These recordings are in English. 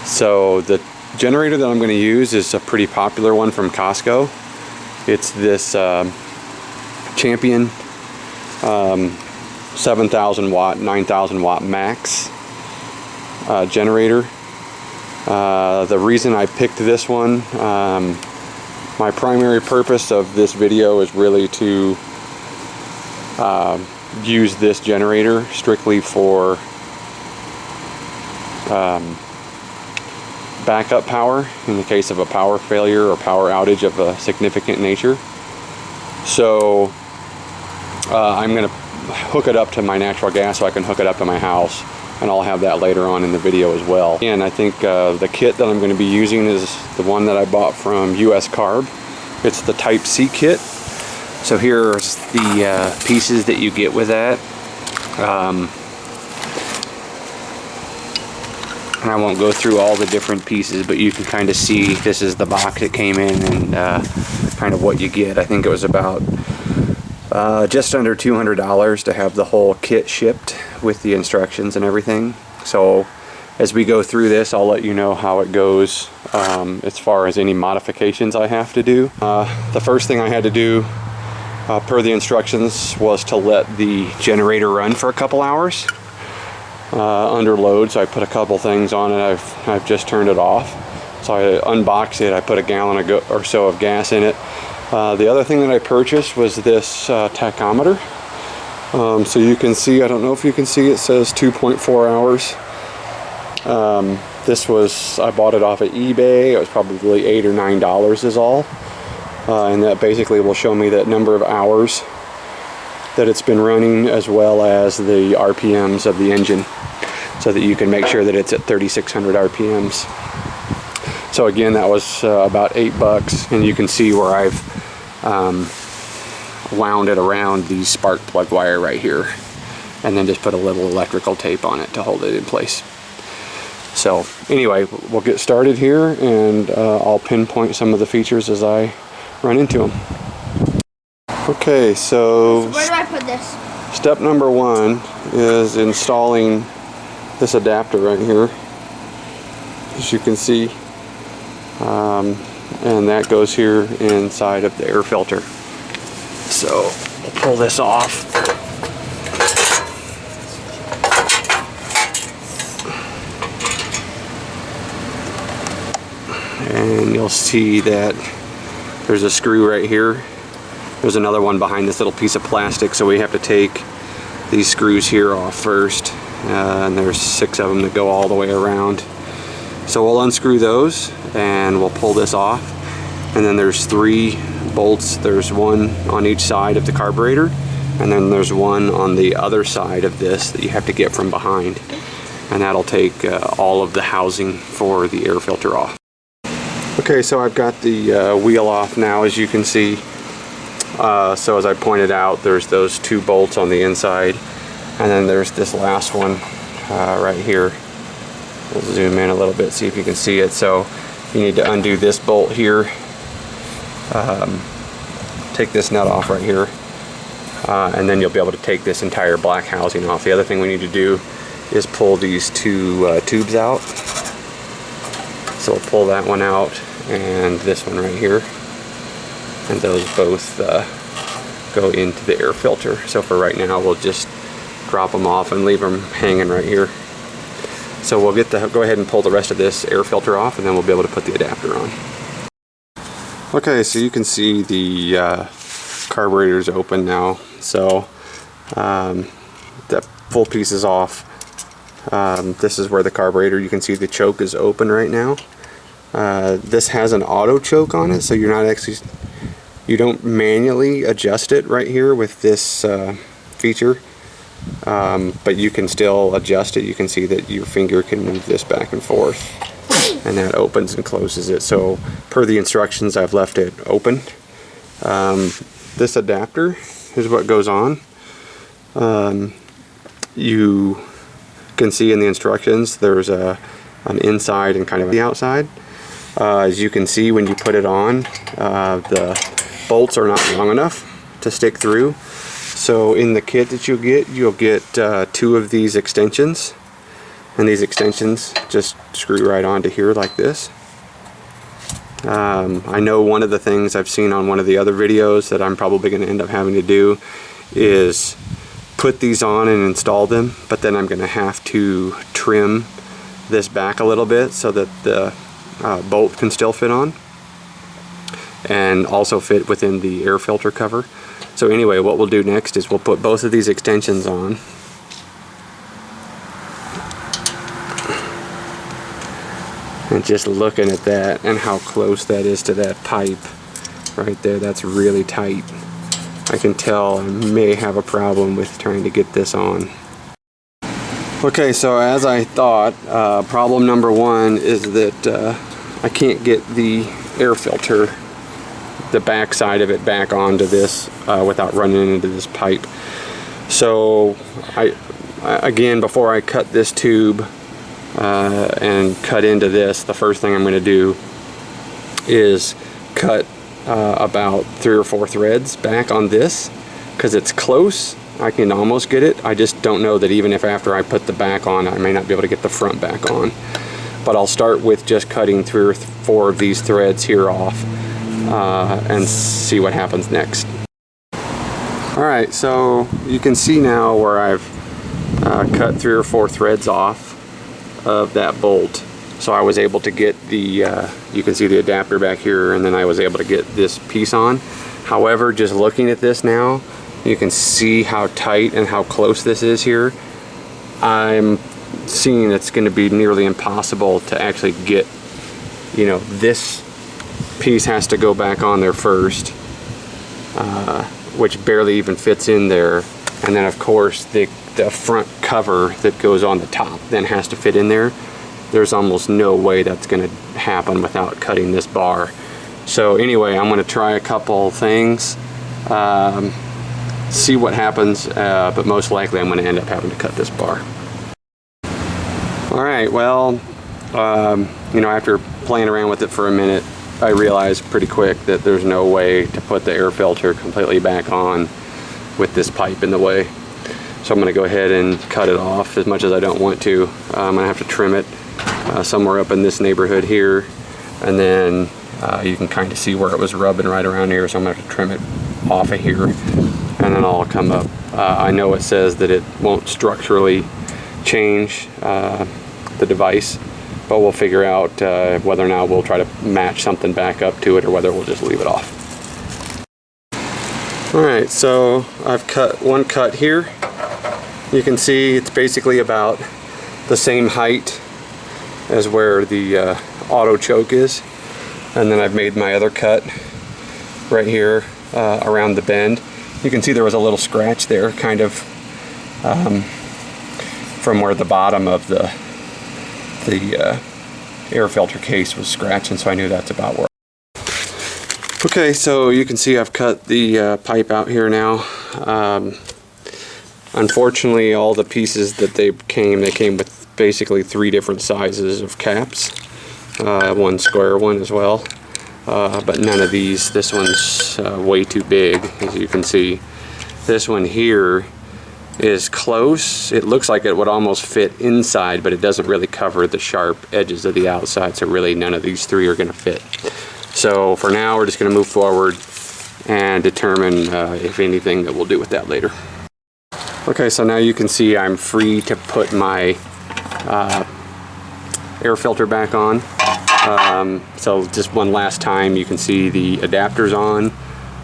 So the generator that I'm going to use is a pretty popular one from Costco. It's this Champion 7,000 watt, 9,000 watt max generator. The reason I picked this one, my primary purpose of this video is really to use this generator strictly for backup power in the case of a power failure or power outage of a significant nature. So I'm going to hook it up to my natural gas so I can hook it up to my house, and I'll have that later on in the video as well. And I think the kit that I'm going to be using is the one that I bought from US Carb. It's the Type C kit. So here's the pieces that you get with that. And I won't go through all the different pieces, but you can kind of see this is the box it came in and kind of what you get. I think it was about just under $200 to have the whole kit shipped with the instructions and everything. So as we go through this, I'll let you know how it goes as far as any modifications I have to do. The first thing I had to do per the instructions was to let the generator run for a couple hours under load. So I put a couple things on it. I've just turned it off. So I unboxed it. I put a gallon or so of gas in it. The other thing that I purchased was this tachometer. So you can see, I don't know if you can see, it says 2.4 hours. This was, I bought it off of eBay. It was probably $8 or $9 is all. And that basically will show me that number of hours that it's been running, as well as the RPMs of the engine, so that you can make sure that it's at 3,600 RPMs. So again, that was about $8, and you can see where I've wound it around the spark plug wire right here, and then just put a little electrical tape on it to hold it in place. So anyway, we'll get started here, and I'll pinpoint some of the features as I run into them. Okay, so where do I put this? Step number one is installing this adapter right here, as you can see, and that goes here inside of the air filter. So we'll pull this off. And you'll see that there's a screw right here. There's another one behind this little piece of plastic, so we have to take these screws here off first, and there's 6 of them that go all the way around. So we'll unscrew those and we'll pull this off, and then there's 3 bolts. There's one on each side of the carburetor, and then there's one on the other side of this that you have to get from behind, and that'll take all of the housing for the air filter off. Okay, so I've got the wheel off now, as you can see. So as I pointed out, there's those 2 bolts on the inside, and then there's this last one right here. We'll zoom in a little bit, see if you can see it. So you need to undo this bolt here, take this nut off right here, and then you'll be able to take this entire black housing off. The other thing we need to do is pull these 2 tubes out. So we'll pull that one out and this one right here, and those both go into the air filter. So for right now, we'll just drop them off and leave them hanging right here. So we'll go ahead and pull the rest of this air filter off, and then we'll be able to put the adapter on. Okay, so you can see the carburetor's open now. So the full piece is off. This is where the carburetor, you can see the choke is open right now. This has an auto choke on it, so you're not actually, you don't manually adjust it right here with this feature, but you can still adjust it. You can see that your finger can move this back and forth, and that opens and closes it. So per the instructions, I've left it open. This adapter is what goes on. You can see in the instructions there's an inside and kind of the outside. As you can see, when you put it on, the bolts are not long enough to stick through. So in the kit that you'll get 2 of these extensions, And these extensions just screw right onto here like this. I know one of the things I've seen on one of the other videos that I'm probably going to end up having to do is put these on and install them, but then I'm going to have to trim this back a little bit so that the bolt can still fit on and also fit within the air filter cover. So anyway, what we'll do next is we'll put both of these extensions on. And just looking at that and how close that is to that pipe right there, that's really tight. I can tell I may have a problem with trying to get this on. Okay, so as I thought, problem number one is that I can't get the air filter, the back side of it, back onto this without running into this pipe. So again, before I cut this tube and cut into this, the first thing I'm going to do is cut about 3 or 4 threads back on this, because it's close. I can almost get it. I just don't know that even if after I put the back on, I may not be able to get the front back on. But I'll start with just cutting 3 or 4 of these threads here off and see what happens next. Alright, so you can see now where I've cut 3 or 4 threads off of that bolt. So I was able to get the, you can see the adapter back here, and then I was able to get this piece on. However, just looking at this now, you can see how tight and how close this is here. I'm seeing it's going to be nearly impossible to actually get, you know, this piece has to go back on there first, which barely even fits in there. And then of course the front cover that goes on the top then has to fit in there. There's almost no way that's going to happen without cutting this bar. So anyway, I'm going to try a couple things, see what happens, but most likely I'm going to end up having to cut this bar. Alright, well, you know, after playing around with it for a minute, I realized pretty quick that there's no way to put the air filter completely back on with this pipe in the way. So I'm going to go ahead and cut it off, as much as I don't want to. I'm going to have to trim it somewhere up in this neighborhood here, and then you can kind of see where it was rubbing right around here, so I'm going to have to trim it off of here, and then I'll come up. I know it says that it won't structurally change the device, but we'll figure out whether or not we'll try to match something back up to it or whether we'll just leave it off. Alright, so I've cut one cut here. You can see it's basically about the same height as where the auto choke is, and then I've made my other cut right here around the bend. You can see there was a little scratch there, kind of from where the bottom of the air filter case was scratching, so I knew that's about where. Okay, so you can see I've cut the pipe out here now. Unfortunately, all the pieces that they came with basically 3 different sizes of caps, one square one as well, but none of these. This one's way too big, as you can see. This one here is close. It looks like it would almost fit inside, but it doesn't really cover the sharp edges of the outside, so really none of these 3 are going to fit. So for now, we're just going to move forward and determine if anything that we'll do with that later. Okay, so now you can see I'm free to put my air filter back on. So just one last time, you can see the adapter's on.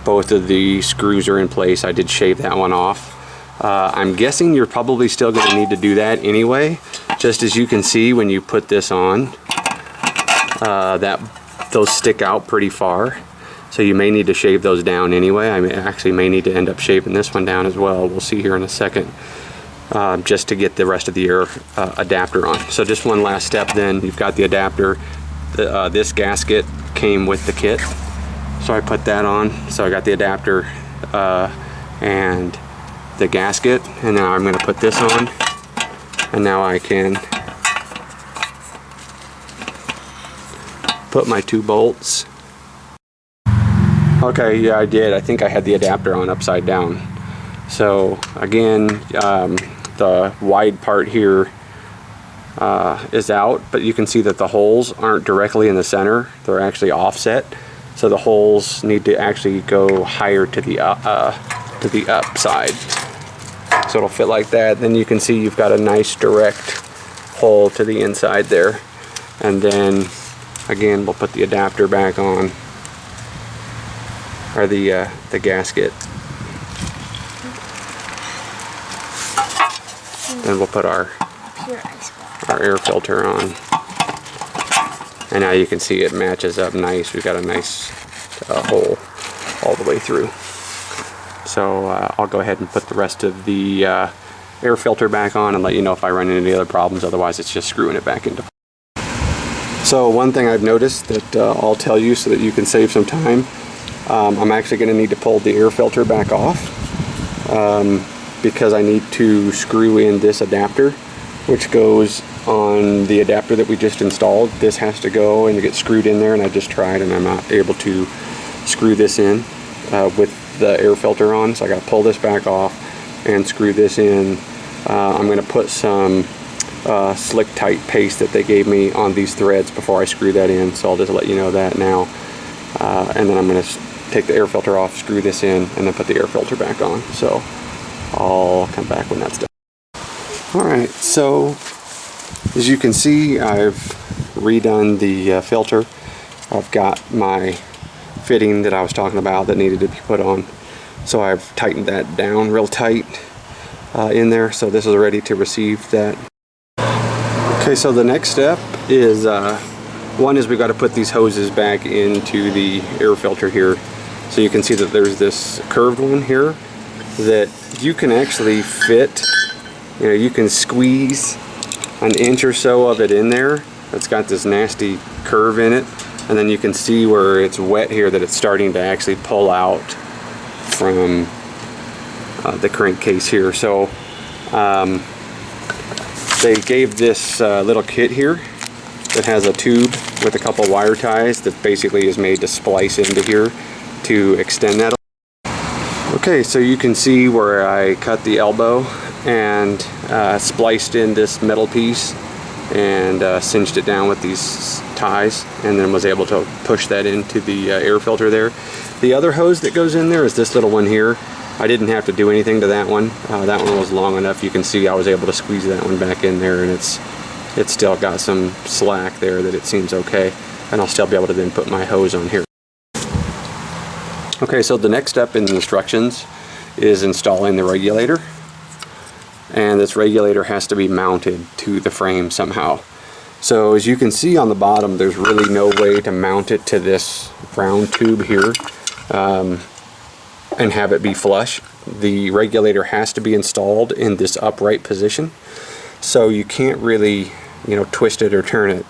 Both of the screws are in place. I did shave that one off. I'm guessing you're probably still going to need to do that anyway. Just as you can see when you put this on, those stick out pretty far. So you may need to shave those down anyway. I actually may need to end up shaving this one down as well. We'll see here in a second, just to get the rest of the air adapter on. So just one last step then. You've got the adapter. This gasket came with the kit, so I put that on. So I got the adapter and the gasket, and now I'm going to put this on, and now I can put my 2 bolts. Okay, yeah, I did. I think I had the adapter on upside down. So again, the wide part here is out, but you can see that the holes aren't directly in the center, they're actually offset, so the holes need to actually go higher to the up side, so it'll fit like that. Then you can see you've got a nice direct hole to the inside there. And then again, we'll put the adapter back on, or the gasket. Then we'll put our air filter on. And now you can see it matches up nice. We've got a nice hole all the way through. So I'll go ahead and put the rest of the air filter back on and let you know if I run into any other problems. Otherwise, it's just screwing it back into. So one thing I've noticed that I'll tell you so that you can save some time, I'm actually going to need to pull the air filter back off because I need to screw in this adapter, which goes on the adapter that we just installed. This has to go and get screwed in there, and I just tried and I'm not able to screw this in with the air filter on, so I got to pull this back off and screw this in. I'm going to put some slick tight paste that they gave me on these threads before I screw that in, so I'll just let you know that now. And then I'm going to take the air filter off, screw this in, and then put the air filter back on. So I'll come back when that's done. Alright, so as you can see, I've redone the filter. I've got my fitting that I was talking about that needed to be put on. So I've tightened that down real tight in there, so this is ready to receive that. Okay, so the next step is, one is we've got to put these hoses back into the air filter here. So you can see that there's this curved one here that you can actually fit, you know, you can squeeze an inch or so of it in there. It's got this nasty curve in it, and then you can see where it's wet here that it's starting to actually pull out from the crankcase here. So they gave this little kit here that has a tube with a couple wire ties that basically is made to splice into here to extend that. Okay, so you can see where I cut the elbow and spliced in this metal piece and cinched it down with these ties, and then was able to push that into the air filter there. The other hose that goes in there is this little one here. I didn't have to do anything to that one. That one was long enough. You can see I was able to squeeze that one back in there, and it's still got some slack there that it seems okay, and I'll still be able to then put my hose on here. Okay, so the next step in the instructions is installing the regulator, and this regulator has to be mounted to the frame somehow. So as you can see on the bottom, there's really no way to mount it to this round tube here and have it be flush. The regulator has to be installed in this upright position, so you can't really, you know, twist it or turn it,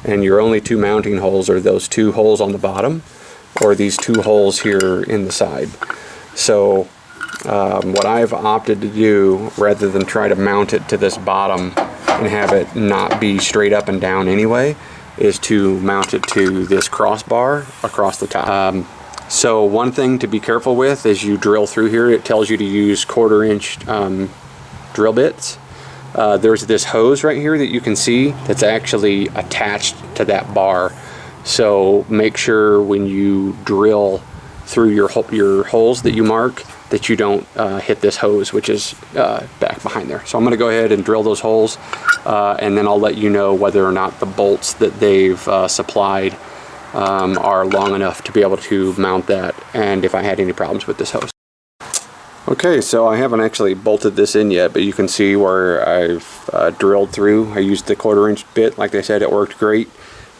and your only two mounting holes are those two holes on the bottom or these two holes here in the side. So what I've opted to do, rather than try to mount it to this bottom and have it not be straight up and down anyway, is to mount it to this crossbar across the top. So one thing to be careful with is you drill through here, it tells you to use 1/4-inch drill bits. There's this hose right here that you can see that's actually attached to that bar. So make sure when you drill through your holes that you mark that you don't hit this hose, which is back behind there. So I'm going to go ahead and drill those holes, and then I'll let you know whether or not the bolts that they've supplied are long enough to be able to mount that, and if I had any problems with this hose. Okay, so I haven't actually bolted this in yet, but you can see where I've drilled through. I used the 1/4-inch bit. Like they said, it worked great.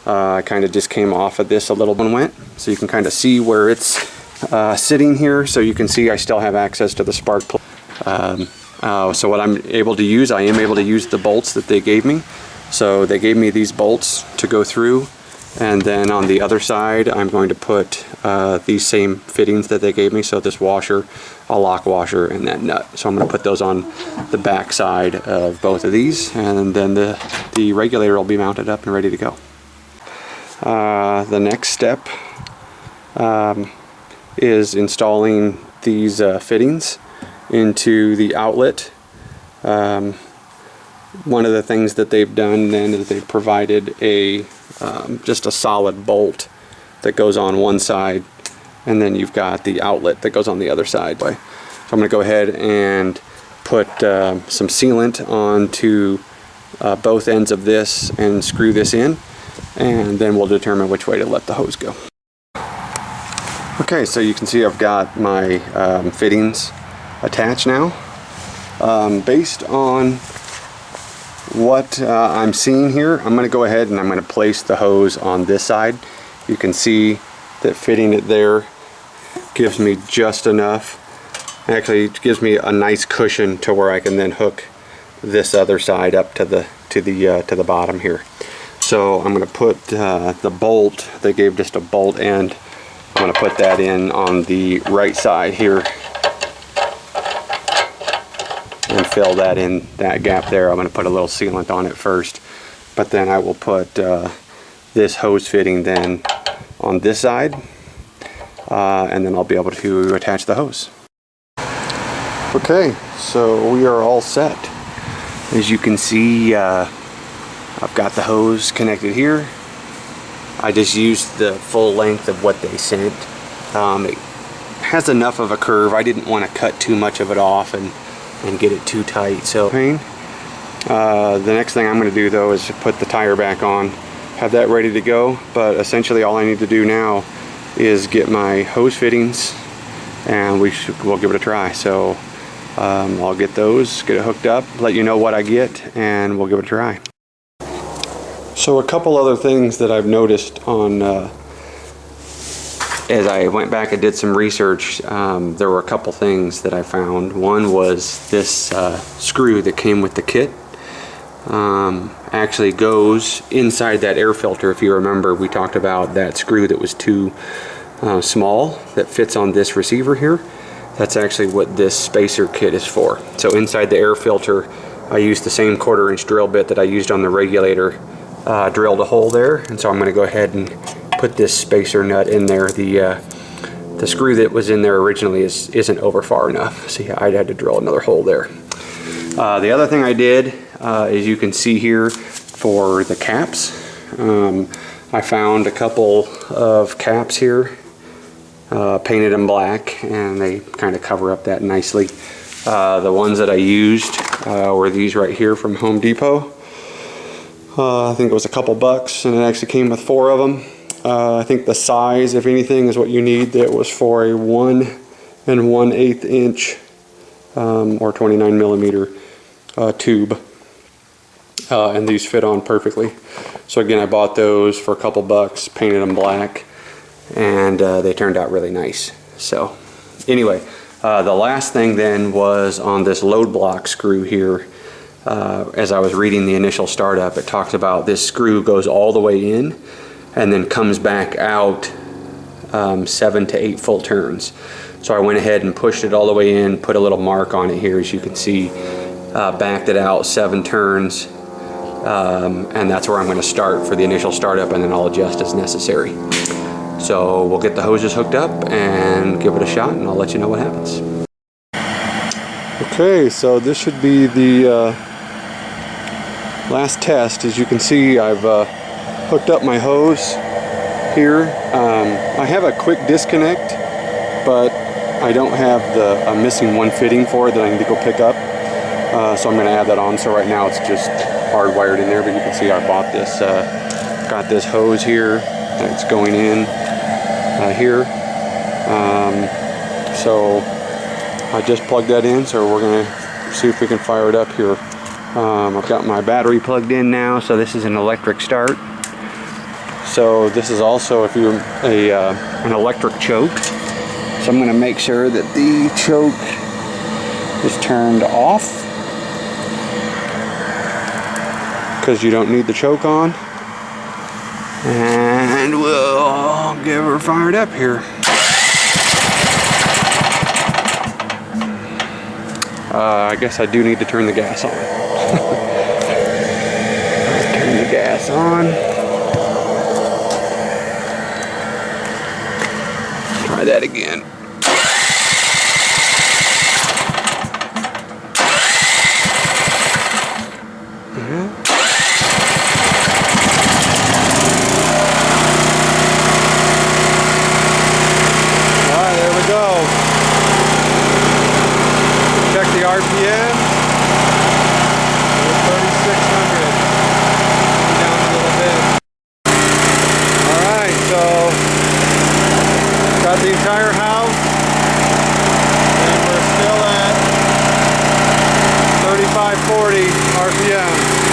I kind of just came off of this a little and went, so you can kind of see where it's sitting here. So you can see I still have access to the spark plug. So what I'm able to use, I am able to use the bolts that they gave me. So they gave me these bolts to go through, and then on the other side I'm going to put these same fittings that they gave me. So this washer, a lock washer, and that nut. So I'm going to put those on the back side of both of these, and then the regulator will be mounted up and ready to go. The next step is installing these fittings into the outlet one of the things that they've done then is they've provided a just a solid bolt that goes on one side, and then you've got the outlet that goes on the other side. So I'm going to go ahead and put some sealant onto both ends of this and screw this in, and then we'll determine which way to let the hose go. Okay, so you can see I've got my fittings attached now. Based on what I'm seeing here, I'm going to go ahead and I'm going to place the hose on this side. You can see that fitting it there gives me just enough. Actually, it gives me a nice cushion to where I can then hook this other side up to the bottom here. So I'm going to put the bolt. They gave just a bolt end. I'm going to put that in on the right side here and fill that in, that gap there. I'm going to put a little sealant on it first, but then I will put this hose fitting then on this side, and then I'll be able to attach the hose. Okay, so we are all set. As you can see, I've got the hose connected here. I just used the full length of what they sent. It has enough of a curve. I didn't want to cut too much of it off and get it too tight. So the next thing I'm going to do though is put the tire back on, have that ready to go. But essentially all I need to do now is get my hose fittings, and we'll give it a try. So I'll get those, get it hooked up, let you know what I get, and we'll give it a try. So a couple other things that I've noticed on as I went back and did some research, there were a couple things that I found. One was this screw that came with the kit actually goes inside that air filter. If you remember, we talked about that screw that was too small that fits on this receiver here. That's actually what this spacer kit is for. So inside the air filter, I used the same 1/4-inch drill bit that I used on the regulator, drilled a hole there, and so I'm going to go ahead and put this spacer nut in there. The screw that was in there originally isn't over far enough, so yeah, I had to drill another hole there. The other thing I did, as you can see here, for the caps, I found a couple of caps here, painted them black, and they kind of cover up that nicely. The ones that I used were these right here from Home Depot. I think it was a couple bucks, and it actually came with 4 of them. I think the size, if anything, is what you need. That was for a 1 1/8 inch or 29 millimeter tube, and these fit on perfectly. So again, I bought those for a couple bucks, painted them black, and they turned out really nice. So anyway, the last thing then was on this load block screw here. As I was reading the initial startup, it talks about this screw goes all the way in and then comes back out 7 to 8 full turns. So I went ahead and pushed it all the way in, put a little mark on it here, as you can see, backed it out 7 turns, and that's where I'm going to start for the initial startup, and then I'll adjust as necessary. So we'll get the hoses hooked up and give it a shot, and I'll let you know what happens. Okay, so this should be the last test. As you can see, I've hooked up my hose here. I have a quick disconnect, but I don't have I'm missing one fitting for it that I need to go pick up. So I'm going to add that on. So right now it's just hardwired in there, but you can see I bought this, got this hose here. It's going in here. So I just plugged that in, so we're going to see if we can fire it up here. I've got my battery plugged in now, so this is an electric start. So this is also, if you're an electric choke. So I'm going to make sure that the choke is turned off, because you don't need the choke on. And we'll get her fired up here. I guess I do need to turn the gas on. Turn the gas on. Try that again. RPM. 3,600. Down a little bit. Alright, so got the entire house, and we're still at 3540 RPM.